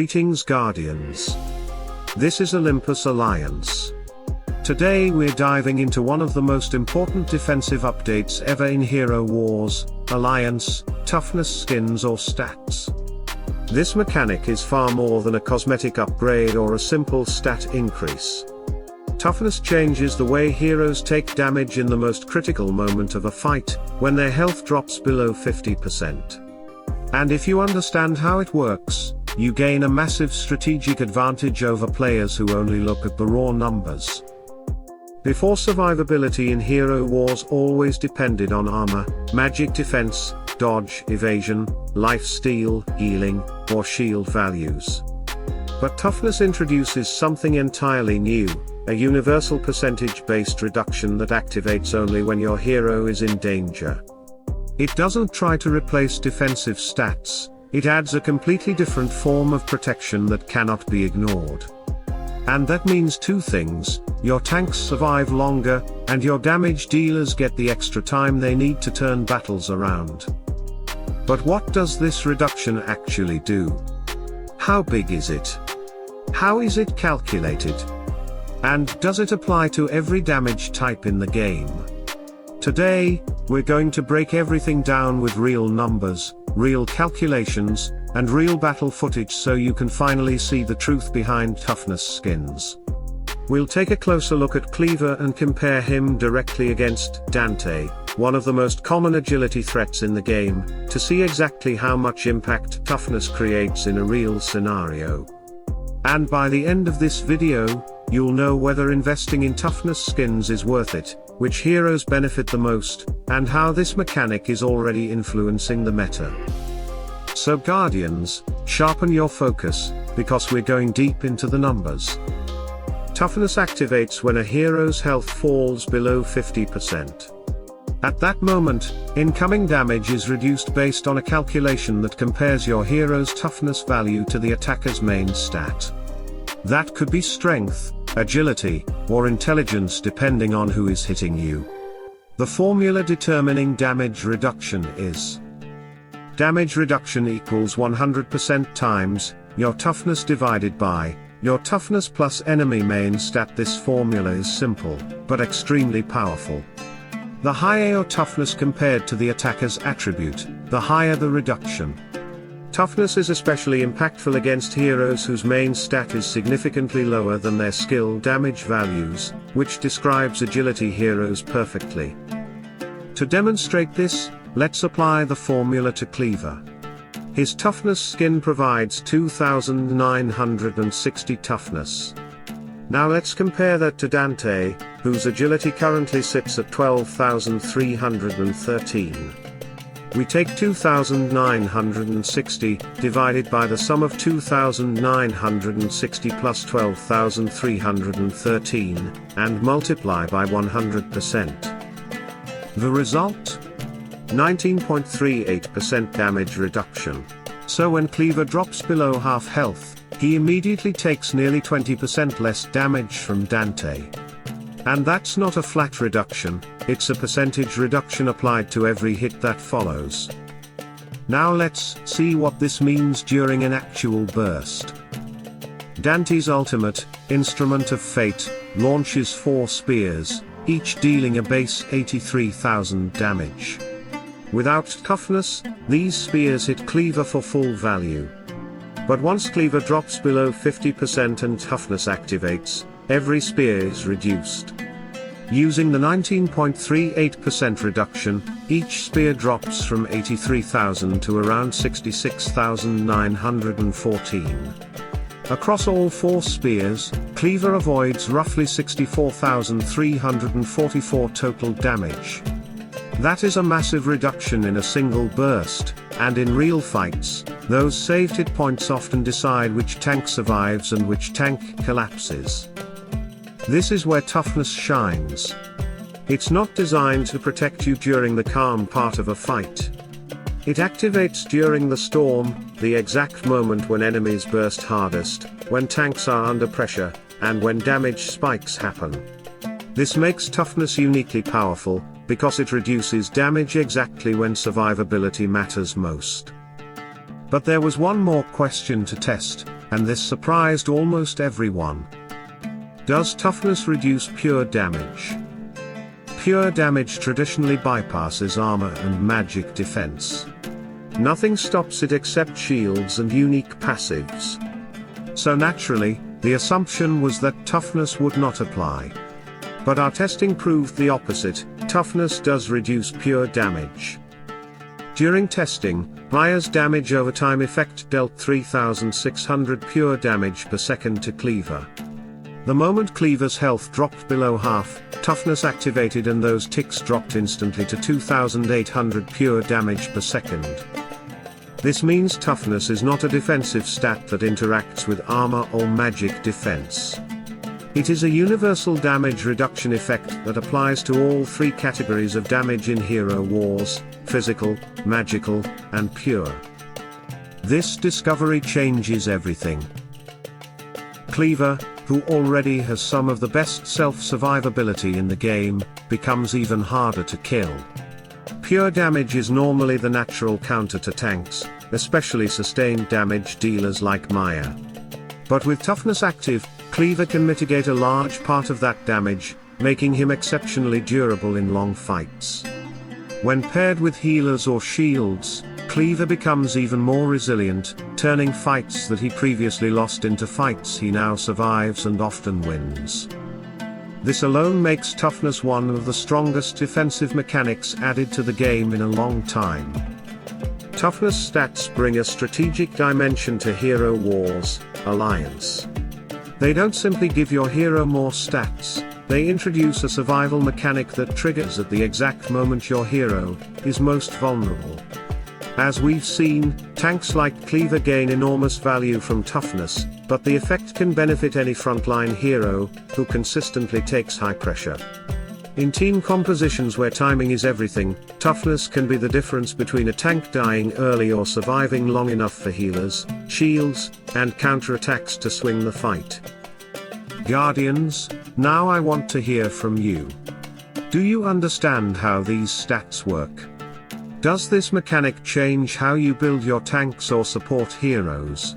Greetings Guardians. This is Olympus Alliance. Today we're diving into one of the most important defensive updates ever in Hero Wars, Alliance, Toughness Skins or Stats. This mechanic is far more than a cosmetic upgrade or a simple stat increase. Toughness changes the way heroes take damage in the most critical moment of a fight, when their health drops below 50%. And if you understand how it works, you gain a massive strategic advantage over players who only look at the raw numbers. Before, survivability in Hero Wars always depended on armor, magic defense, dodge, evasion, life steal, healing, or shield values. But Toughness introduces something entirely new, a universal percentage-based reduction that activates only when your hero is in danger. It doesn't try to replace defensive stats, it adds a completely different form of protection that cannot be ignored. And that means two things: your tanks survive longer, and your damage dealers get the extra time they need to turn battles around. But what does this reduction actually do? How big is it? How is it calculated? And does it apply to every damage type in the game? Today, we're going to break everything down with real numbers, real calculations, and real battle footage so you can finally see the truth behind Toughness Skins. We'll take a closer look at Cleaver and compare him directly against Dante, one of the most common agility threats in the game, to see exactly how much impact Toughness creates in a real scenario. And by the end of this video, you'll know whether investing in Toughness Skins is worth it, which heroes benefit the most, and how this mechanic is already influencing the meta. So Guardians, sharpen your focus, because we're going deep into the numbers. Toughness activates when a hero's health falls below 50%. At that moment, incoming damage is reduced based on a calculation that compares your hero's toughness value to the attacker's main stat. That could be strength, agility, or intelligence depending on who is hitting you. The formula determining damage reduction is: damage reduction equals 100% times your toughness divided by your toughness plus enemy main stat. This formula is simple, but extremely powerful. The higher your toughness compared to the attacker's attribute, the higher the reduction. Toughness is especially impactful against heroes whose main stat is significantly lower than their skill damage values, which describes agility heroes perfectly. To demonstrate this, let's apply the formula to Cleaver. His Toughness skin provides 2960 toughness. Now let's compare that to Dante, whose agility currently sits at 12,313. We take 2960, divided by the sum of 2960 plus 12,313, and multiply by 100%. The result? 19.38% damage reduction. So when Cleaver drops below half health, he immediately takes nearly 20% less damage from Dante. And that's not a flat reduction, it's a percentage reduction applied to every hit that follows. Now let's see what this means during an actual burst. Dante's ultimate, Instrument of Fate, launches 4 spears, each dealing a base 83,000 damage. Without toughness, these spears hit Cleaver for full value. But once Cleaver drops below 50% and toughness activates, every spear is reduced. Using the 19.38% reduction, each spear drops from 83,000 to around 66,914. Across all 4 spears, Cleaver avoids roughly 64,344 total damage. That is a massive reduction in a single burst, and in real fights, those saved hit points often decide which tank survives and which tank collapses. This is where toughness shines. It's not designed to protect you during the calm part of a fight. It activates during the storm, the exact moment when enemies burst hardest, when tanks are under pressure, and when damage spikes happen. This makes toughness uniquely powerful, because it reduces damage exactly when survivability matters most. But there was one more question to test, and this surprised almost everyone. Does toughness reduce pure damage? Pure damage traditionally bypasses armor and magic defense. Nothing stops it except shields and unique passives. So naturally, the assumption was that toughness would not apply. But our testing proved the opposite. Toughness does reduce pure damage. During testing, Maya's damage over time effect dealt 3600 pure damage per second to Cleaver. The moment Cleaver's health dropped below half, toughness activated and those ticks dropped instantly to 2800 pure damage per second. This means toughness is not a defensive stat that interacts with armor or magic defense. It is a universal damage reduction effect that applies to all three categories of damage in Hero Wars: physical, magical, and pure. This discovery changes everything. Cleaver, who already has some of the best self-survivability in the game, becomes even harder to kill. Pure damage is normally the natural counter to tanks, especially sustained damage dealers like Maya. But with toughness active, Cleaver can mitigate a large part of that damage, making him exceptionally durable in long fights. When paired with healers or shields, Cleaver becomes even more resilient, turning fights that he previously lost into fights he now survives and often wins. This alone makes toughness one of the strongest defensive mechanics added to the game in a long time. Toughness stats bring a strategic dimension to Hero Wars: Alliance. They don't simply give your hero more stats, they introduce a survival mechanic that triggers at the exact moment your hero is most vulnerable. As we've seen, tanks like Cleaver gain enormous value from toughness, but the effect can benefit any frontline hero who consistently takes high pressure. In team compositions where timing is everything, toughness can be the difference between a tank dying early or surviving long enough for healers, shields, and counterattacks to swing the fight. Guardians, now I want to hear from you. Do you understand how these stats work? Does this mechanic change how you build your tanks or support heroes?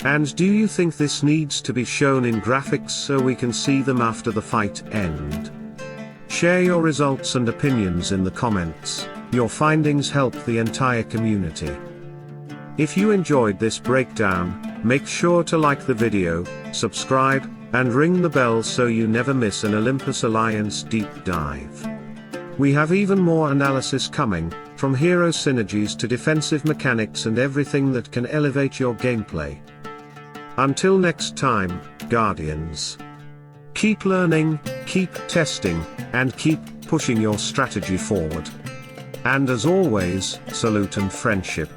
And do you think this needs to be shown in graphics so we can see them after the fight end? Share your results and opinions in the comments. Your findings help the entire community. If you enjoyed this breakdown, make sure to like the video, subscribe, and ring the bell so you never miss an Olympus Alliance deep dive. We have even more analysis coming, from hero synergies to defensive mechanics and everything that can elevate your gameplay. Until next time, Guardians. Keep learning, keep testing, and keep pushing your strategy forward. And as always, salute and friendship.